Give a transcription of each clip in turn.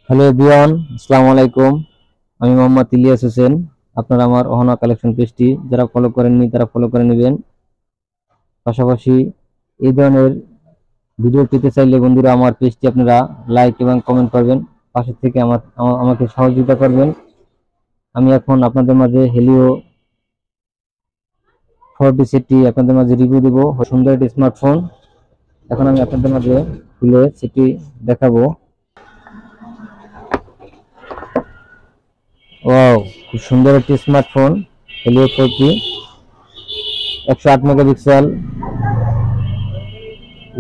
Hello everyone, আসসালামু আলাইকুম। আমি মোহাম্মদ ইলিয়াস হোসেন। আপনারা আমার অহনা কালেকশন পেজটি যারা ফলো করেননি তারা ফলো করে নেবেন। পাশাপাশি এই ধরনের ভিডিও পেতে চাইলে বন্ধুরা আমার পেজটি আপনারা লাইক এবং কমেন্ট করবেন, পাশে থেকে আমাকে সহযোগিতা করবেন। আমি এখন আপনাদের মাঝে হেলিও 40 সেটটি আপনাদের মাঝে রিভিউ দেবো। সুন্দর একটি স্মার্টফোন এখন আমি আপনাদের মাঝে খুলে সেটি দেখাবো। ওয়াও, খুব সুন্দর একটি smartphone Helio 40, 108 megapixel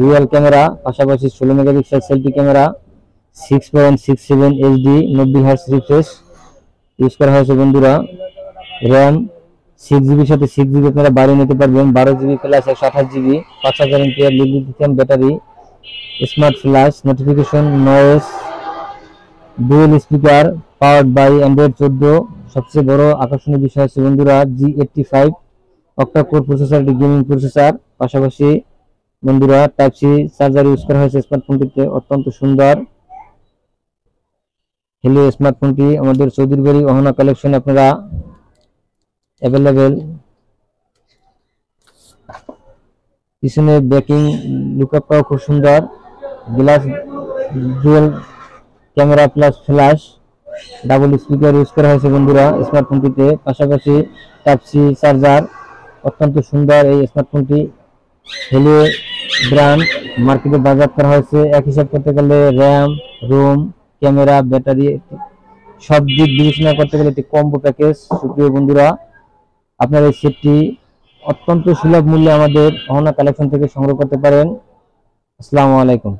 real camera, পাশাপাশি 16 megapixel selfie camera, 6.67 HD 90 hertz refresh use করা হয়েছে বন্ধুরা। র্যাম 6 জিবির সাথে 6 জিবি আপনারা বাড়িয়ে নিতে পারবেন, 12 জিবি প্লাস 128 জিবি, 5000 এমপিআর lithium battery, smart flash notification, noise, dual speaker, powered by Android 14। সবচেয়ে বড় আকর্ষণীয় বিষয় হচ্ছে বন্ধুরা G85 অক্টা কোর প্রসেসর, একটি গেমিং প্রসেসর। পাশাপাশি বন্ধুরা টাইপ সি চার্জার ইউজ করা হয়েছে স্মার্টফোনটিতে, অত্যন্ত সুন্দর। হেলিও স্মার্টফোনটি আমাদের চৌধুরী বাড়ি অহনা কালেকশনে আপনারা অ্যাভেলেবেল। পিছনে ব্যাকিং লুকআপটাও খুব সুন্দর, glass dual camera plus flash, double speaker use করা হয়েছে বন্ধুরা স্মার্টফোনটিতে। পাশাপাশি টাইপ সি চার্জার, অত্যন্ত সুন্দর এই স্মার্টফোনটি। হেলিও ব্র্যান্ড মার্কেটে বাজার করা হয়েছে। এক হিসাব করতে গেলে র্যাম, রোম, ক্যামেরা, ব্যাটারি সব দিক বিবেচনা করতে গেলে একটি কম্বো প্যাকেজ। সুপ্রিয় বন্ধুরা, আপনার এই সেটটি অত্যন্ত সুলভ মূল্যে আমাদের অহনা কালেকশন থেকে সংগ্রহ করতে পারেন। আসসালামু আলাইকুম।